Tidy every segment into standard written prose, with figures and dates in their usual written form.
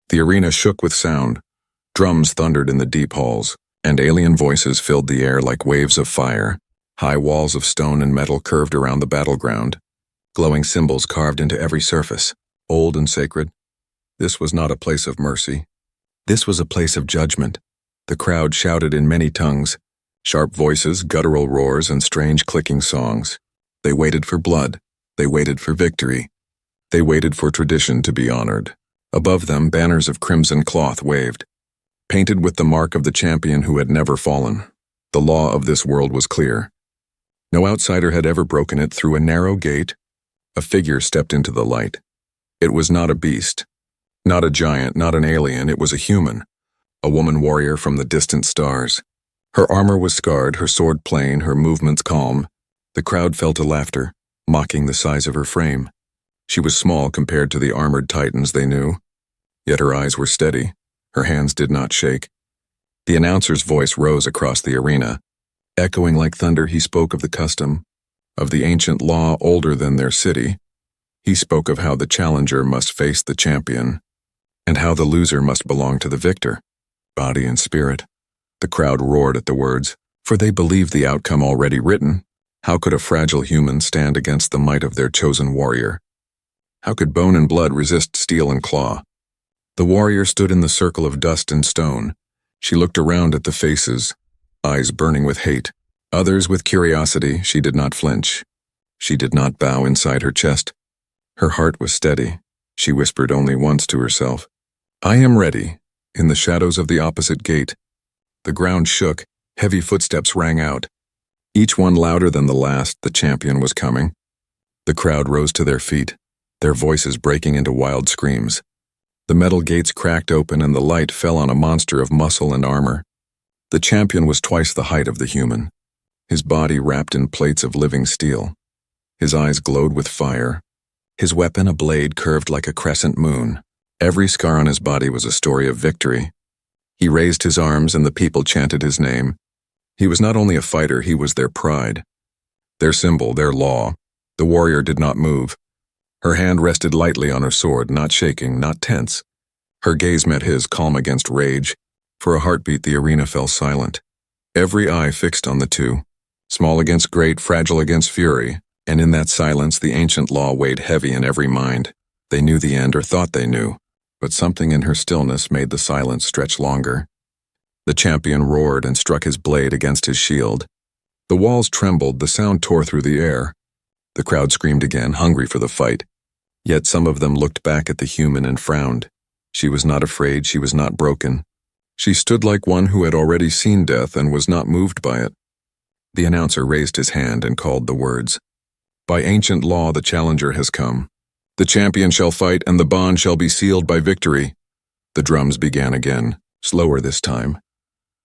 The arena shook with sound. Drums thundered in the deep halls, and alien voices filled the air like waves of fire. High walls of stone and metal curved around the battleground, glowing symbols carved into every surface, old and sacred. This was not a place of mercy. This was a place of judgment. The crowd shouted in many tongues, sharp voices, guttural roars, and strange clicking songs. They waited for blood. They waited for victory. They waited for tradition to be honored. Above them, banners of crimson cloth waved, painted with the mark of the champion who had never fallen. The law of this world was clear. No outsider had ever broken it. Through a narrow gate, a figure stepped into the light. It was not a beast, not a giant, not an alien. It was a human, a woman warrior from the distant stars. Her armor was scarred, her sword plain, her movements calm. The crowd fell to laughter, mocking the size of her frame. She was small compared to the armored titans they knew, yet her eyes were steady. Her hands did not shake. The announcer's voice rose across the arena. Echoing like thunder, he spoke of the custom, of the ancient law older than their city. He spoke of how the challenger must face the champion, and how the loser must belong to the victor, body and spirit. The crowd roared at the words, for they believed the outcome already written. How could a fragile human stand against the might of their chosen warrior? How could bone and blood resist steel and claw? The warrior stood in the circle of dust and stone. She looked around at the faces, eyes burning with hate, others with curiosity. She did not flinch. She did not bow inside her chest. Her heart was steady. She whispered only once to herself, "I am ready." In the shadows of the opposite gate, the ground shook, heavy footsteps rang out. Each one louder than the last. The champion was coming. The crowd rose to their feet, their voices breaking into wild screams. The metal gates cracked open and the light fell on a monster of muscle and armor. The champion was twice the height of the human, his body wrapped in plates of living steel. His eyes glowed with fire, his weapon a blade curved like a crescent moon. Every scar on his body was a story of victory. He raised his arms and the people chanted his name. He was not only a fighter, he was their pride, their symbol, their law. The warrior did not move. Her hand rested lightly on her sword, not shaking, not tense. Her gaze met his, calm against rage. For a heartbeat, the arena fell silent. Every eye fixed on the two, small against great, fragile against fury, and in that silence the ancient law weighed heavy in every mind. They knew the end, or thought they knew, but something in her stillness made the silence stretch longer. The champion roared and struck his blade against his shield. The walls trembled, the sound tore through the air. The crowd screamed again, hungry for the fight. Yet some of them looked back at the human and frowned. She was not afraid, she was not broken. She stood like one who had already seen death and was not moved by it. The announcer raised his hand and called the words. By ancient law the challenger has come. The champion shall fight and the bond shall be sealed by victory. The drums began again, slower this time.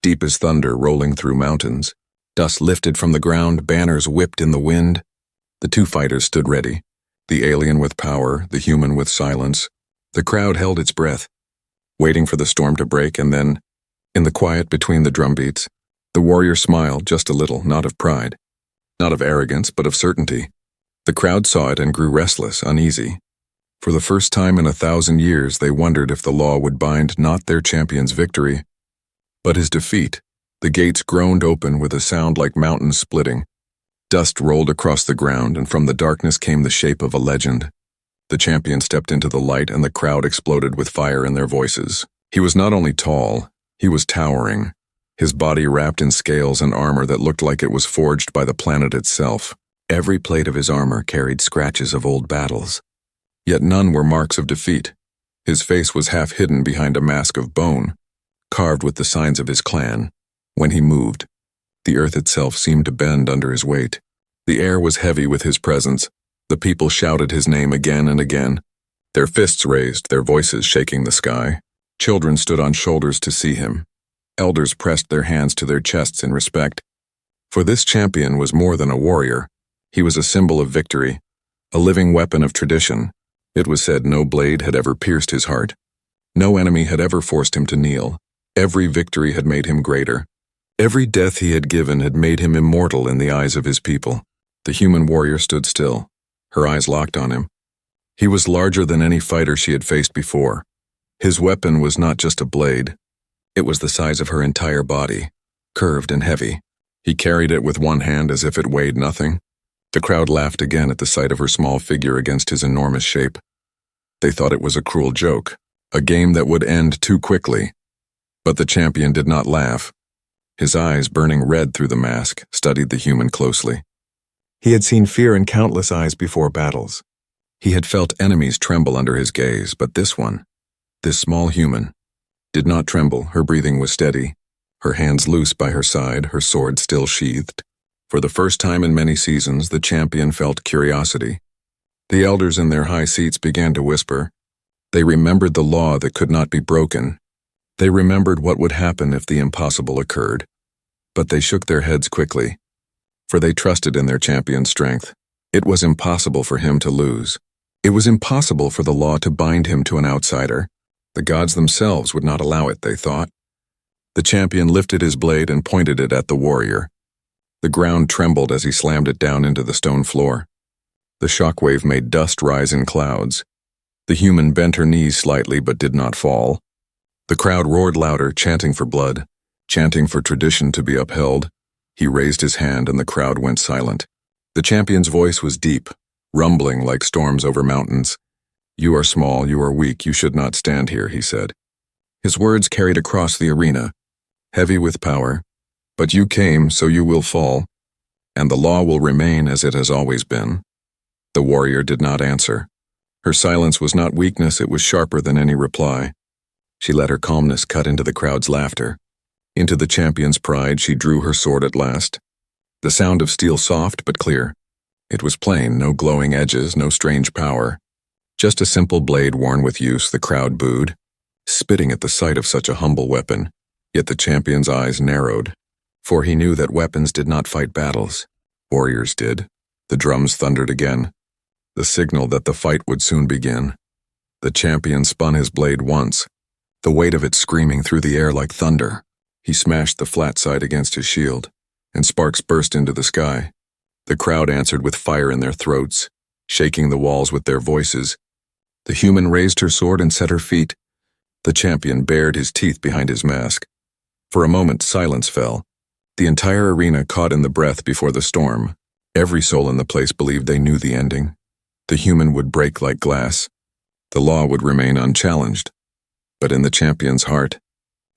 Deep as thunder rolling through mountains. Dust lifted from the ground, banners whipped in the wind. The two fighters stood ready, the alien with power, the human with silence. The crowd held its breath, waiting for the storm to break, and then, in the quiet between the drumbeats, the warrior smiled just a little, not of pride, not of arrogance, but of certainty. The crowd saw it and grew restless, uneasy. For the first time in 1,000 years, they wondered if the law would bind not their champion's victory, but his defeat. The gates groaned open with a sound like mountains splitting. Dust rolled across the ground, and from the darkness came the shape of a legend. The champion stepped into the light, and the crowd exploded with fire in their voices. He was not only tall, he was towering, his body wrapped in scales and armor that looked like it was forged by the planet itself. Every plate of his armor carried scratches of old battles, yet none were marks of defeat. His face was half hidden behind a mask of bone, carved with the signs of his clan. When he moved, the earth itself seemed to bend under his weight. The air was heavy with his presence. The people shouted his name again and again, their fists raised, their voices shaking the sky. Children stood on shoulders to see him. Elders pressed their hands to their chests in respect. For this champion was more than a warrior. He was a symbol of victory, a living weapon of tradition. It was said no blade had ever pierced his heart. No enemy had ever forced him to kneel. Every victory had made him greater. Every death he had given had made him immortal in the eyes of his people. The human warrior stood still, her eyes locked on him. He was larger than any fighter she had faced before. His weapon was not just a blade. It was the size of her entire body, curved and heavy. He carried it with one hand as if it weighed nothing. The crowd laughed again at the sight of her small figure against his enormous shape. They thought it was a cruel joke, a game that would end too quickly. But the champion did not laugh. His eyes, burning red through the mask, studied the human closely. He had seen fear in countless eyes before battles. He had felt enemies tremble under his gaze, but this one, this small human, did not tremble. Her breathing was steady, her hands loose by her side, her sword still sheathed. For the first time in many seasons, the champion felt curiosity. The elders in their high seats began to whisper. They remembered the law that could not be broken. They remembered what would happen if the impossible occurred. But they shook their heads quickly, for they trusted in their champion's strength. It was impossible for him to lose. It was impossible for the law to bind him to an outsider. The gods themselves would not allow it, they thought. The champion lifted his blade and pointed it at the warrior. The ground trembled as he slammed it down into the stone floor. The shockwave made dust rise in clouds. The human bent her knees slightly but did not fall. The crowd roared louder, chanting for blood, chanting for tradition to be upheld. He raised his hand and the crowd went silent. The champion's voice was deep, rumbling like storms over mountains. "You are small, you are weak, you should not stand here," he said. His words carried across the arena, heavy with power. "But you came, so you will fall, and the law will remain as it has always been." The warrior did not answer. Her silence was not weakness, it was sharper than any reply. She let her calmness cut into the crowd's laughter. Into the champion's pride, she drew her sword at last. The sound of steel soft but clear. It was plain, no glowing edges, no strange power. Just a simple blade worn with use. The crowd booed, spitting at the sight of such a humble weapon. Yet the champion's eyes narrowed, for he knew that weapons did not fight battles. Warriors did. The drums thundered again, the signal that the fight would soon begin. The champion spun his blade once, the weight of it screaming through the air like thunder. He smashed the flat side against his shield, and sparks burst into the sky. The crowd answered with fire in their throats, shaking the walls with their voices. The human raised her sword and set her feet. The champion bared his teeth behind his mask. For a moment, silence fell. The entire arena caught in the breath before the storm. Every soul in the place believed they knew the ending. The human would break like glass. The law would remain unchallenged. But in the champion's heart,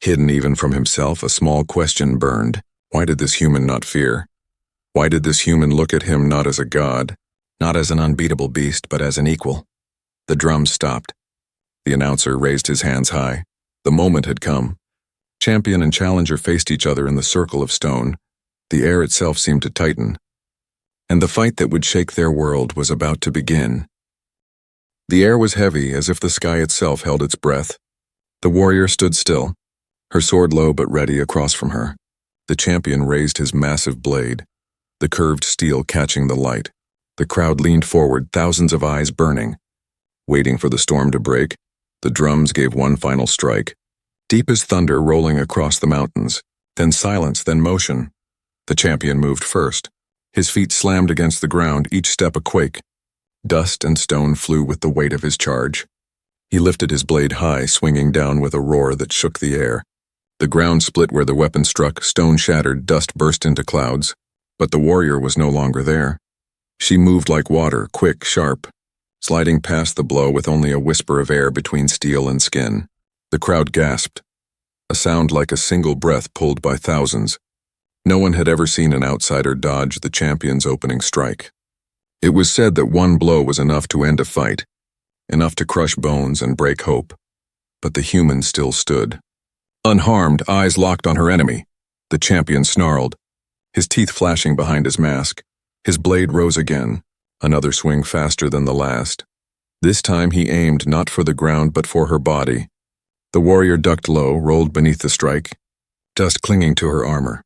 hidden even from himself, a small question burned. Why did this human not fear? Why did this human look at him not as a god, not as an unbeatable beast, but as an equal? The drums stopped. The announcer raised his hands high. The moment had come. Champion and challenger faced each other in the circle of stone. The air itself seemed to tighten, and the fight that would shake their world was about to begin. The air was heavy, as if the sky itself held its breath. The warrior stood still, her sword low but ready across from her. The champion raised his massive blade, the curved steel catching the light. The crowd leaned forward, thousands of eyes burning. Waiting for the storm to break, the drums gave one final strike. Deep as thunder rolling across the mountains, then silence, then motion. The champion moved first. His feet slammed against the ground, each step a quake. Dust and stone flew with the weight of his charge. He lifted his blade high, swinging down with a roar that shook the air. The ground split where the weapon struck, stone shattered, dust burst into clouds. But the warrior was no longer there. She moved like water, quick, sharp, sliding past the blow with only a whisper of air between steel and skin. The crowd gasped, a sound like a single breath pulled by thousands. No one had ever seen an outsider dodge the champion's opening strike. It was said that one blow was enough to end a fight, enough to crush bones and break hope. But the human still stood. Unharmed, eyes locked on her enemy. The champion snarled, his teeth flashing behind his mask. His blade rose again, another swing faster than the last. This time he aimed not for the ground but for her body. The warrior ducked low, rolled beneath the strike, dust clinging to her armor.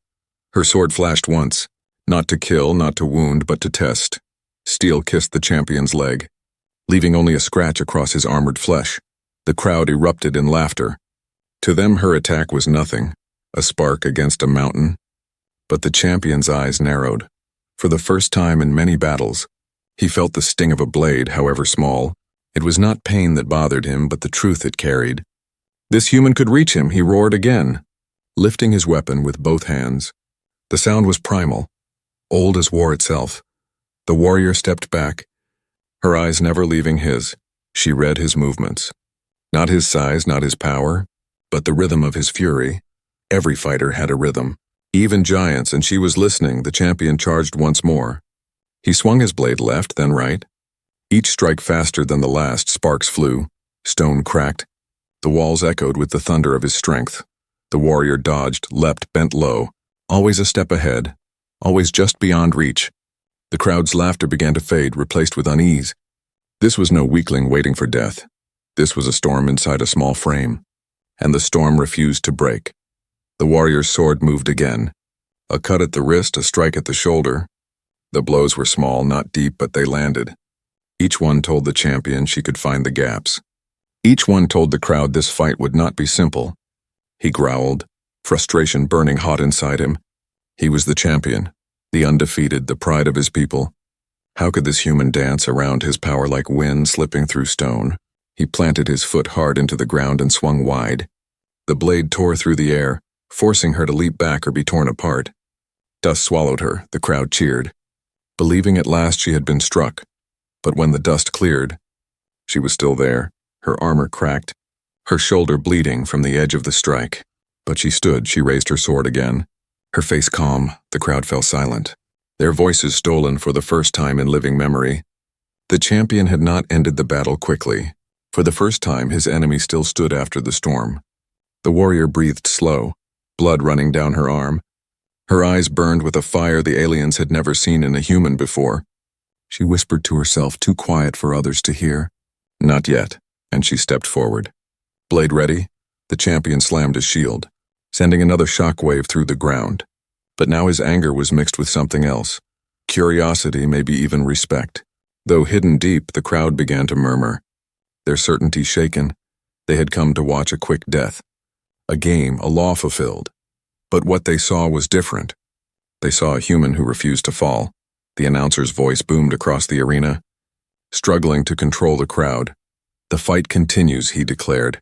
Her sword flashed once, not to kill, not to wound, but to test. Steel kissed the champion's leg, leaving only a scratch across his armored flesh. The crowd erupted in laughter. To them her attack was nothing, a spark against a mountain. But the champion's eyes narrowed. For the first time in many battles, he felt the sting of a blade, however small. It was not pain that bothered him, but the truth it carried. This human could reach him, he roared again, lifting his weapon with both hands. The sound was primal, old as war itself. The warrior stepped back, her eyes never leaving his. She read his movements. Not his size, not his power, but the rhythm of his fury. Every fighter had a rhythm, even giants, and she was listening. The champion charged once more. He swung his blade left, then right. Each strike faster than the last, sparks flew, stone cracked. The walls echoed with the thunder of his strength. The warrior dodged, leapt, bent low, always a step ahead, always just beyond reach. The crowd's laughter began to fade, replaced with unease. This was no weakling waiting for death. This was a storm inside a small frame, and the storm refused to break. The warrior's sword moved again. A cut at the wrist, a strike at the shoulder. The blows were small, not deep, but they landed. Each one told the champion she could find the gaps. Each one told the crowd this fight would not be simple. He growled, frustration burning hot inside him. He was the champion, the undefeated, the pride of his people. How could this human dance around his power like wind slipping through stone? He planted his foot hard into the ground and swung wide. The blade tore through the air, forcing her to leap back or be torn apart. Dust swallowed her, the crowd cheered, believing at last she had been struck. But when the dust cleared, she was still there, her armor cracked, her shoulder bleeding from the edge of the strike. But she stood, she raised her sword again. Her face calm, the crowd fell silent, their voices stolen for the first time in living memory. The champion had not ended the battle quickly. For the first time, his enemy still stood after the storm. The warrior breathed slow, blood running down her arm. Her eyes burned with a fire the aliens had never seen in a human before. She whispered to herself, too quiet for others to hear. Not yet, and she stepped forward. Blade ready, the champion slammed his shield, sending another shockwave through the ground. But now his anger was mixed with something else. Curiosity, maybe even respect. Though hidden deep, the crowd began to murmur. Their certainty shaken, they had come to watch a quick death. A game, a law fulfilled. But what they saw was different. They saw a human who refused to fall. The announcer's voice boomed across the arena, struggling to control the crowd. The fight continues, he declared,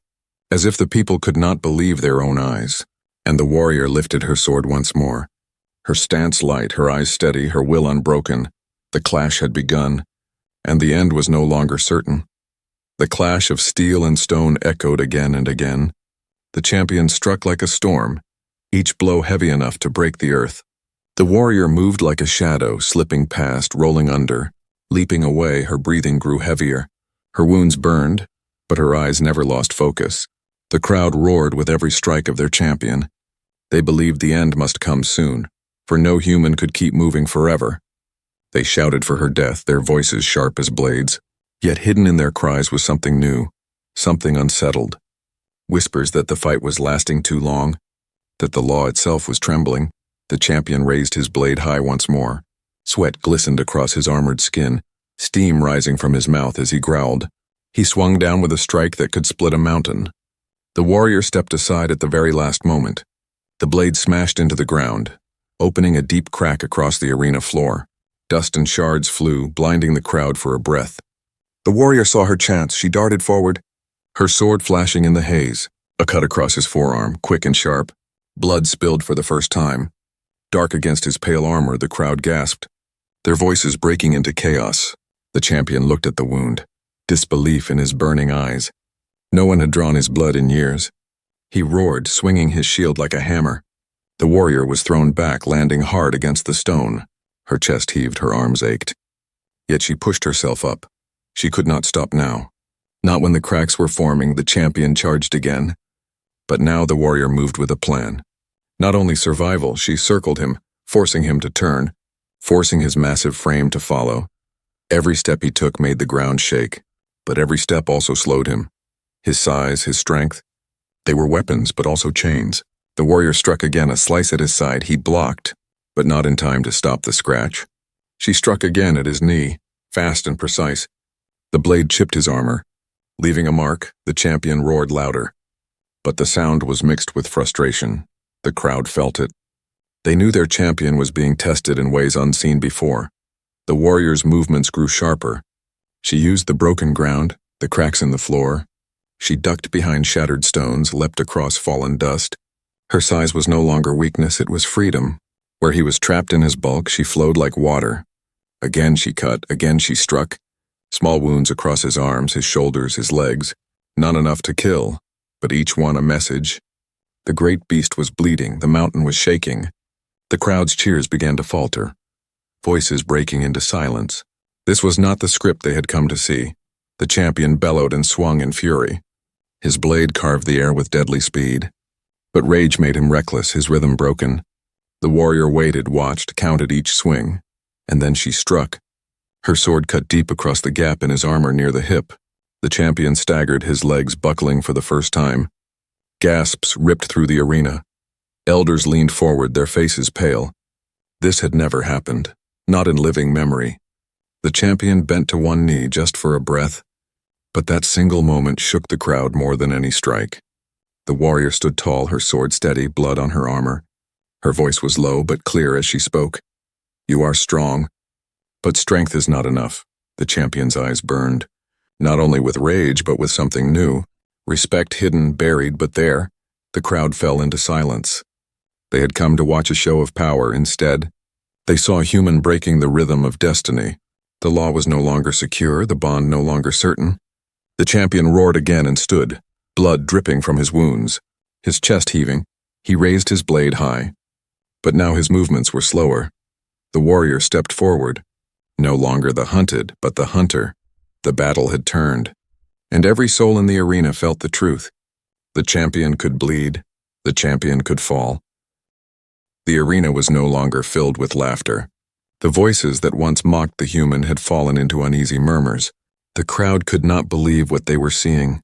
as if the people could not believe their own eyes. And the warrior lifted her sword once more. Her stance light, her eyes steady, her will unbroken. The clash had begun, and the end was no longer certain. The clash of steel and stone echoed again and again. The champion struck like a storm, each blow heavy enough to break the earth. The warrior moved like a shadow, slipping past, rolling under. Leaping away, her breathing grew heavier. Her wounds burned, but her eyes never lost focus. The crowd roared with every strike of their champion. They believed the end must come soon, for no human could keep moving forever. They shouted for her death, their voices sharp as blades. Yet hidden in their cries was something new, something unsettled. Whispers that the fight was lasting too long, that the law itself was trembling. The champion raised his blade high once more. Sweat glistened across his armored skin, steam rising from his mouth as he growled. He swung down with a strike that could split a mountain. The warrior stepped aside at the very last moment. The blade smashed into the ground, opening a deep crack across the arena floor. Dust and shards flew, blinding the crowd for a breath. The warrior saw her chance. She darted forward, her sword flashing in the haze. A cut across his forearm, quick and sharp. Blood spilled for the first time. Dark against his pale armor, the crowd gasped, their voices breaking into chaos. The champion looked at the wound, disbelief in his burning eyes. No one had drawn his blood in years. He roared, swinging his shield like a hammer. The warrior was thrown back, landing hard against the stone. Her chest heaved, her arms ached. Yet she pushed herself up. She could not stop now. Not when the cracks were forming, the champion charged again. But now the warrior moved with a plan. Not only survival, she circled him, forcing him to turn, forcing his massive frame to follow. Every step he took made the ground shake, but every step also slowed him. His size, his strength, they were weapons, but also chains. The warrior struck again, a slice at his side. He blocked, but not in time to stop the scratch. She struck again at his knee, fast and precise. The blade chipped his armor. Leaving a mark, the champion roared louder. But the sound was mixed with frustration. The crowd felt it. They knew their champion was being tested in ways unseen before. The warrior's movements grew sharper. She used the broken ground, the cracks in the floor, She ducked behind shattered stones, leapt across fallen dust. Her size was no longer weakness, it was freedom. Where he was trapped in his bulk, she flowed like water. Again she cut, again she struck. Small wounds across his arms, his shoulders, his legs. None enough to kill, but each one a message. The great beast was bleeding, the mountain was shaking. The crowd's cheers began to falter, voices breaking into silence. This was not the script they had come to see. The champion bellowed and swung in fury. His blade carved the air with deadly speed. But rage made him reckless, his rhythm broken. The warrior waited, watched, counted each swing, and then she struck. Her sword cut deep across the gap in his armor near the hip. The champion staggered, his legs buckling for the first time. Gasps ripped through the arena. Elders leaned forward, their faces pale. This had never happened, not in living memory. The champion bent to one knee just for a breath, but that single moment shook the crowd more than any strike. The warrior stood tall, her sword steady, blood on her armor. Her voice was low but clear as she spoke. "You are strong, but strength is not enough." The champion's eyes burned, not only with rage but with something new. Respect hidden, buried, but there. The crowd fell into silence. They had come to watch a show of power. Instead, they saw a human breaking the rhythm of destiny. The law was no longer secure, the bond no longer certain. The champion roared again and stood, blood dripping from his wounds, his chest heaving. He raised his blade high. But now his movements were slower. The warrior stepped forward. No longer the hunted, but the hunter. The battle had turned, and every soul in the arena felt the truth. The champion could bleed. The champion could fall. The arena was no longer filled with laughter. The voices that once mocked the human had fallen into uneasy murmurs. The crowd could not believe what they were seeing.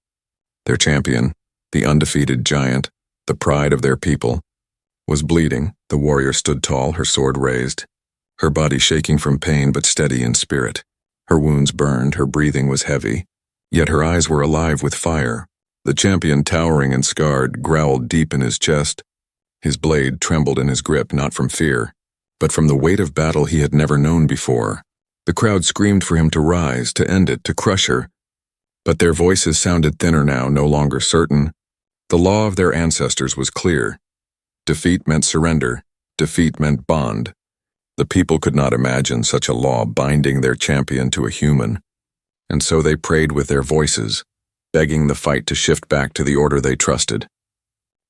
Their champion, the undefeated giant, the pride of their people, was bleeding. The warrior stood tall, her sword raised, her body shaking from pain but steady in spirit. Her wounds burned, her breathing was heavy, yet her eyes were alive with fire. The champion, towering and scarred, growled deep in his chest. His blade trembled in his grip, not from fear, but from the weight of battle he had never known before. The crowd screamed for him to rise, to end it, to crush her. But their voices sounded thinner now, no longer certain. The law of their ancestors was clear. Defeat meant surrender. Defeat meant bond. The people could not imagine such a law binding their champion to a human. And so they prayed with their voices, begging the fight to shift back to the order they trusted.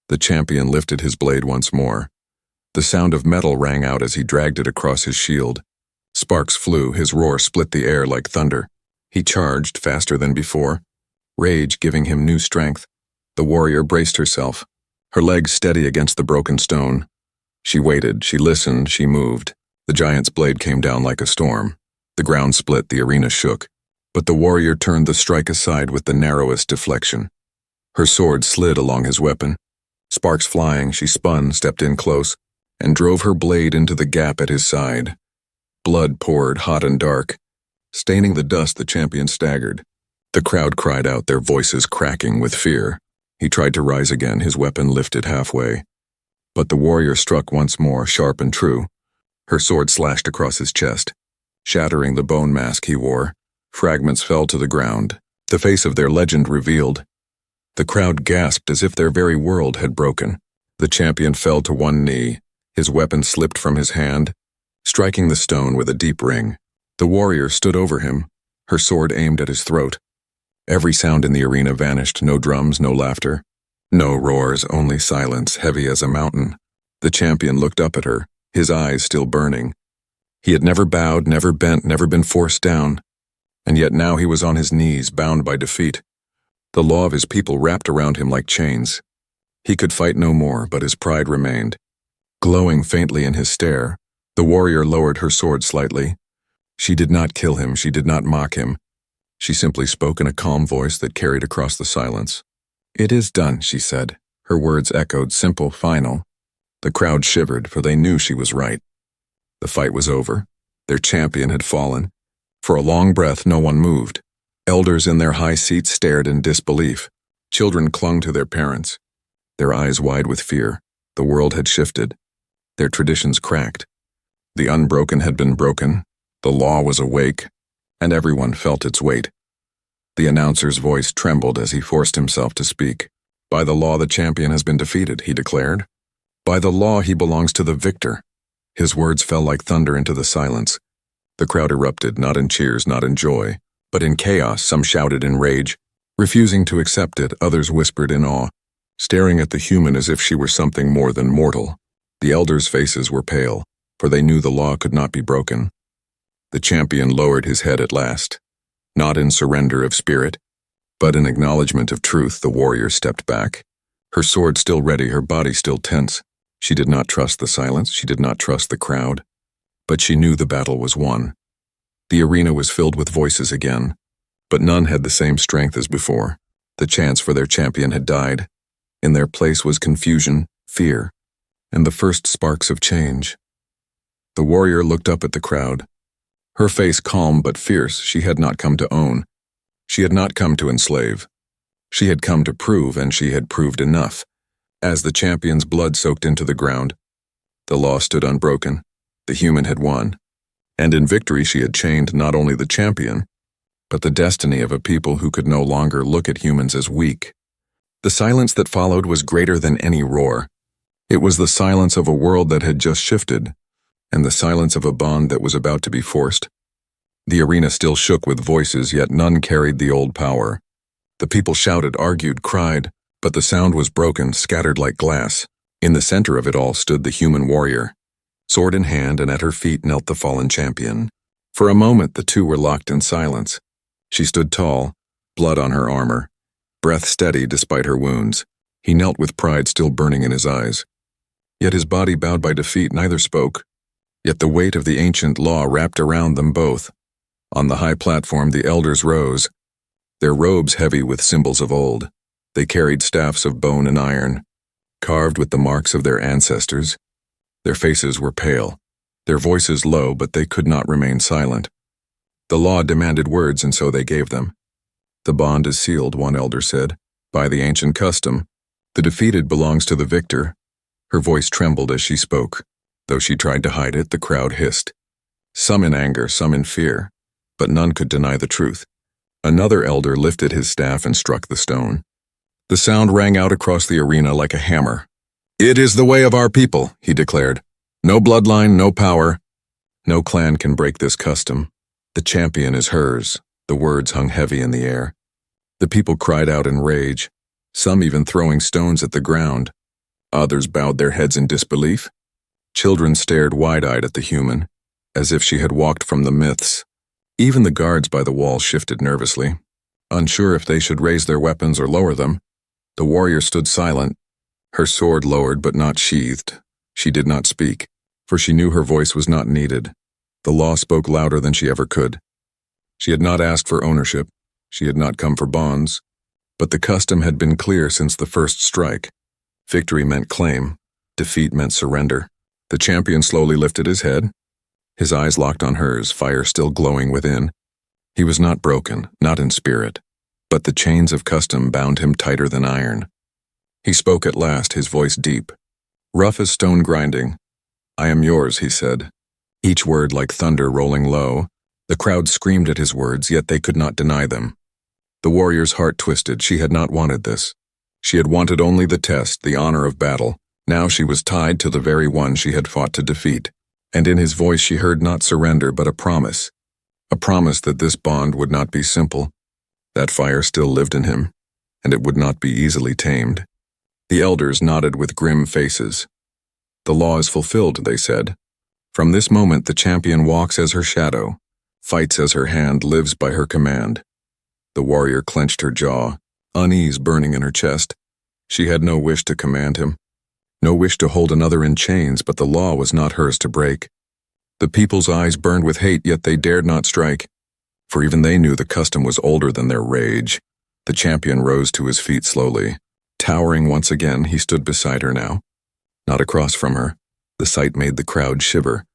The champion lifted his blade once more. The sound of metal rang out as he dragged it across his shield. Sparks flew, his roar split the air like thunder. He charged faster than before, rage giving him new strength. The warrior braced herself, her legs steady against the broken stone. She waited, she listened, she moved. The giant's blade came down like a storm. The ground split, the arena shook. But the warrior turned the strike aside with the narrowest deflection. Her sword slid along his weapon. Sparks flying, she spun, stepped in close, and drove her blade into the gap at his side. Blood poured, hot and dark. Staining the dust, the champion staggered. The crowd cried out, their voices cracking with fear. He tried to rise again, his weapon lifted halfway. But the warrior struck once more, sharp and true. Her sword slashed across his chest, shattering the bone mask he wore. Fragments fell to the ground, the face of their legend revealed. The crowd gasped as if their very world had broken. The champion fell to one knee. His weapon slipped from his hand, striking the stone with a deep ring. The warrior stood over him, her sword aimed at his throat. Every sound in the arena vanished, no drums, no laughter. No roars, only silence, heavy as a mountain. The champion looked up at her, his eyes still burning. He had never bowed, never bent, never been forced down. And yet now he was on his knees, bound by defeat. The law of his people wrapped around him like chains. He could fight no more, but his pride remained. Glowing faintly in his stare, the warrior lowered her sword slightly. She did not kill him, she did not mock him. She simply spoke in a calm voice that carried across the silence. "It is done," she said. Her words echoed, simple, final. The crowd shivered, for they knew she was right. The fight was over. Their champion had fallen. For a long breath, no one moved. Elders in their high seats stared in disbelief. Children clung to their parents, their eyes wide with fear. The world had shifted. Their traditions cracked. The unbroken had been broken. The law was awake, and everyone felt its weight. The announcer's voice trembled as he forced himself to speak. "By the law, the champion has been defeated," he declared. "By the law, he belongs to the victor." His words fell like thunder into the silence. The crowd erupted, not in cheers, not in joy, but in chaos. Some shouted in rage. Refusing to accept it, others whispered in awe, staring at the human as if she were something more than mortal. The elders' faces were pale, for they knew the law could not be broken. The champion lowered his head at last. Not in surrender of spirit, but in acknowledgement of truth, the warrior stepped back. Her sword still ready, her body still tense. She did not trust the silence, she did not trust the crowd. But she knew the battle was won. The arena was filled with voices again, but none had the same strength as before. The chance for their champion had died. In their place was confusion, fear, and the first sparks of change. The warrior looked up at the crowd. Her face calm but fierce. She had not come to own. She had not come to enslave. She had come to prove, and she had proved enough. As the champion's blood soaked into the ground, the law stood unbroken. The human had won. And in victory she had chained not only the champion, but the destiny of a people who could no longer look at humans as weak. The silence that followed was greater than any roar. It was the silence of a world that had just shifted, and the silence of a bond that was about to be forced. The arena still shook with voices, yet none carried the old power. The people shouted, argued, cried, but the sound was broken, scattered like glass. In the center of it all stood the human warrior. Sword in hand, and at her feet knelt the fallen champion. For a moment the two were locked in silence. She stood tall, blood on her armor, breath steady despite her wounds. He knelt with pride still burning in his eyes. Yet his body bowed by defeat, neither spoke. Yet the weight of the ancient law wrapped around them both. On the high platform the elders rose, their robes heavy with symbols of old. They carried staffs of bone and iron, carved with the marks of their ancestors. Their faces were pale, their voices low, but they could not remain silent. The law demanded words, and so they gave them. "The bond is sealed," one elder said, "by the ancient custom. The defeated belongs to the victor." Her voice trembled as she spoke. Though she tried to hide it, the crowd hissed. Some in anger, some in fear, but none could deny the truth. Another elder lifted his staff and struck the stone. The sound rang out across the arena like a hammer. "It is the way of our people," he declared. "No bloodline, no power. No clan can break this custom. The champion is hers." The words hung heavy in the air. The people cried out in rage, some even throwing stones at the ground. Others bowed their heads in disbelief. Children stared wide-eyed at the human, as if she had walked from the myths. Even the guards by the wall shifted nervously, unsure if they should raise their weapons or lower them. The warrior stood silent, her sword lowered but not sheathed. She did not speak, for she knew her voice was not needed. The law spoke louder than she ever could. She had not asked for ownership. She had not come for bonds. But the custom had been clear since the first strike. Victory meant claim. Defeat meant surrender. The champion slowly lifted his head. His eyes locked on hers, fire still glowing within. He was not broken, not in spirit, but the chains of custom bound him tighter than iron. He spoke at last, his voice deep, rough as stone grinding. "I am yours," he said, each word like thunder rolling low. The crowd screamed at his words, yet they could not deny them. The warrior's heart twisted. She had not wanted this. She had wanted only the test, the honor of battle. Now she was tied to the very one she had fought to defeat. And in his voice she heard not surrender, but a promise that this bond would not be simple. That fire still lived in him, and it would not be easily tamed. The elders nodded with grim faces. "The law is fulfilled," they said. "From this moment the champion walks as her shadow, fights as her hand, lives by her command." The warrior clenched her jaw, unease burning in her chest. She had no wish to command him, no wish to hold another in chains, but the law was not hers to break. The people's eyes burned with hate, yet they dared not strike, for even they knew the custom was older than their rage. The champion rose to his feet slowly. Towering once again, he stood beside her now, not across from her. The sight made the crowd shiver,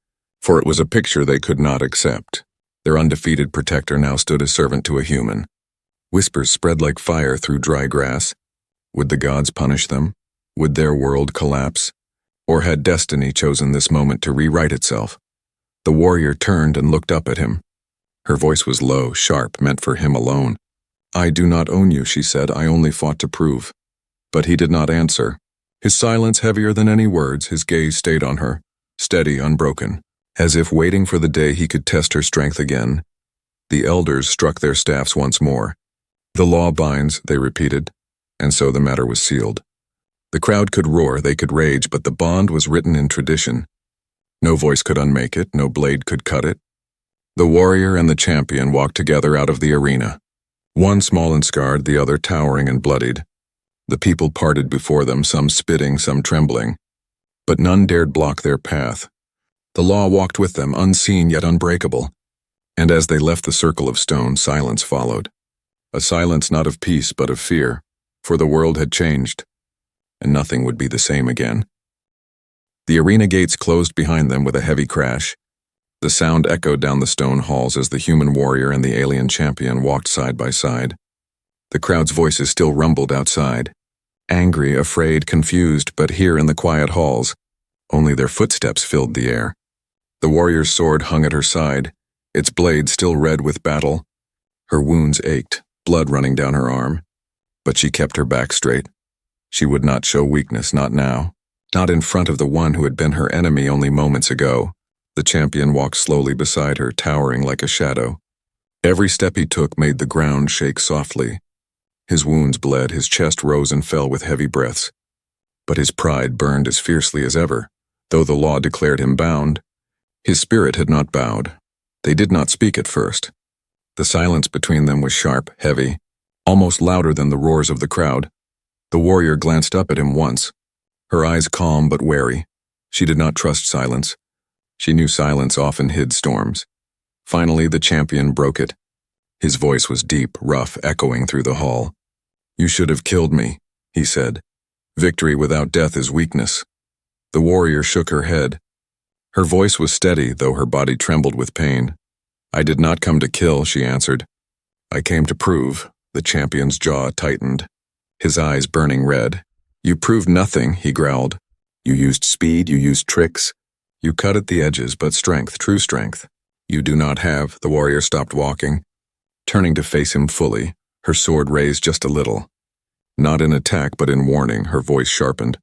for it was a picture they could not accept. Their undefeated protector now stood as servant to a human. Whispers spread like fire through dry grass. Would the gods punish them? Would their world collapse? Or had destiny chosen this moment to rewrite itself? The warrior turned and looked up at him. Her voice was low, sharp, meant for him alone. I do not own you, she said. I only fought to prove. But he did not answer. His silence heavier than any words, his gaze stayed on her, steady, unbroken, as if waiting for the day he could test her strength again. The elders struck their staffs once more. The law binds, they repeated, and so the matter was sealed. The crowd could roar, they could rage, but the bond was written in tradition. No voice could unmake it, no blade could cut it. The warrior and the champion walked together out of the arena. One small and scarred, the other towering and bloodied. The people parted before them, some spitting, some trembling. But none dared block their path. The law walked with them, unseen yet unbreakable. And as they left the circle of stone, silence followed. A silence not of peace but of fear, for the world had changed, and nothing would be the same again. The arena gates closed behind them with a heavy crash. The sound echoed down the stone halls as the human warrior and the alien champion walked side by side. The crowd's voices still rumbled outside. Angry, afraid, confused, but here in the quiet halls, only their footsteps filled the air. The warrior's sword hung at her side, its blade still red with battle. Her wounds ached, blood running down her arm. But she kept her back straight. She would not show weakness, not now. Not in front of the one who had been her enemy only moments ago. The champion walked slowly beside her, towering like a shadow. Every step he took made the ground shake softly. His wounds bled, his chest rose and fell with heavy breaths. But his pride burned as fiercely as ever, though the law declared him bound. His spirit had not bowed. They did not speak at first. The silence between them was sharp, heavy, almost louder than the roars of the crowd. The warrior glanced up at him once, her eyes calm but wary. She did not trust silence. She knew silence often hid storms. Finally, the champion broke it. His voice was deep, rough, echoing through the hall. "You should have killed me," he said. "Victory without death is weakness." The warrior shook her head. Her voice was steady, though her body trembled with pain. "I did not come to kill," she answered. "I came to prove." The champion's jaw tightened, his eyes burning red. "You proved nothing," he growled. "You used speed, you used tricks. You cut at the edges, but strength, true strength, you do not have." The warrior stopped walking, turning to face him fully, her sword raised just a little. Not in attack, but in warning, her voice sharpened.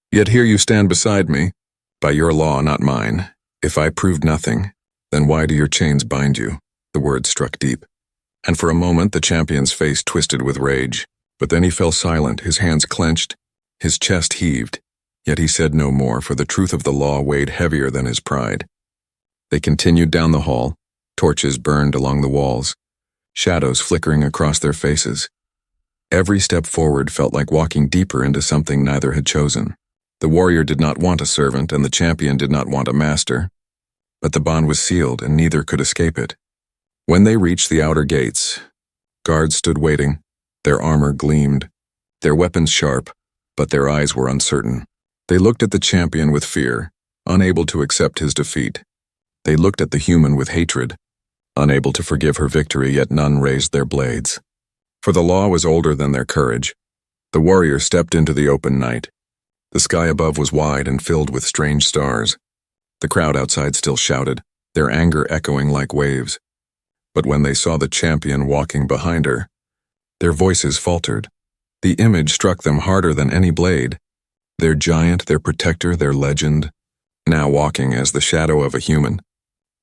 "Yet here you stand beside me, by your law, not mine. If I proved nothing, then why do your chains bind you?" The words struck deep. And for a moment the champion's face twisted with rage. But then he fell silent, his hands clenched, his chest heaved. Yet he said no more, for the truth of the law weighed heavier than his pride. They continued down the hall. Torches burned along the walls, shadows flickering across their faces. Every step forward felt like walking deeper into something neither had chosen. The warrior did not want a servant, and the champion did not want a master. But the bond was sealed, and neither could escape it. When they reached the outer gates, guards stood waiting. Their armor gleamed, their weapons sharp, but their eyes were uncertain. They looked at the champion with fear, unable to accept his defeat. They looked at the human with hatred, unable to forgive her victory, yet none raised their blades. For the law was older than their courage. The warrior stepped into the open night. The sky above was wide and filled with strange stars. The crowd outside still shouted, their anger echoing like waves. But when they saw the champion walking behind her, their voices faltered. The image struck them harder than any blade. Their giant, their protector, their legend, now walking as the shadow of a human.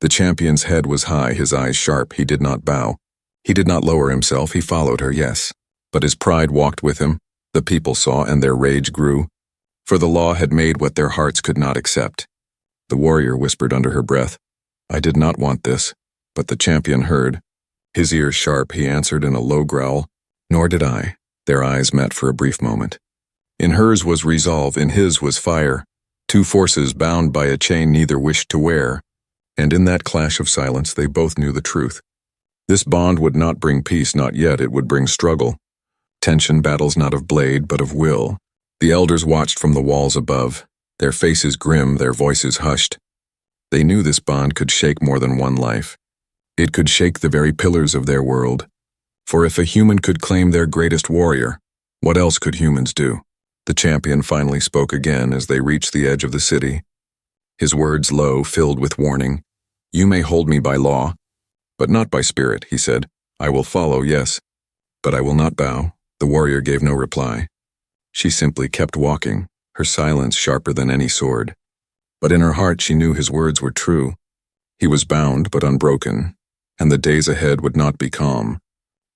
The champion's head was high, his eyes sharp. He did not bow. He did not lower himself. He followed her, yes. But his pride walked with him. The people saw, and their rage grew. For the law had made what their hearts could not accept. The warrior whispered under her breath, "I did not want this." But the champion heard. His ears sharp, he answered in a low growl, "Nor did I." Their eyes met for a brief moment. In hers was resolve, in his was fire. Two forces bound by a chain neither wished to wear. And in that clash of silence they both knew the truth. This bond would not bring peace, not yet. It would bring struggle. Tension, battles not of blade, but of will. The elders watched from the walls above, their faces grim, their voices hushed. They knew this bond could shake more than one life. It could shake the very pillars of their world. For if a human could claim their greatest warrior, what else could humans do? The champion finally spoke again as they reached the edge of the city. His words low, filled with warning. "You may hold me by law, but not by spirit," he said. "I will follow, yes, But I will not bow. The warrior gave no reply. She simply kept walking, her silence sharper than any sword. But in her heart she knew his words were true. He was bound but unbroken, and the days ahead would not be calm.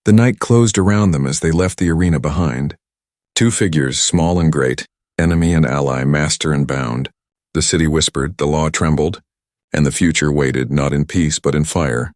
The night closed around them as they left the arena behind. Two figures, small and great, enemy and ally, master and bound. The city whispered, the law trembled, and the future waited not in peace but in fire.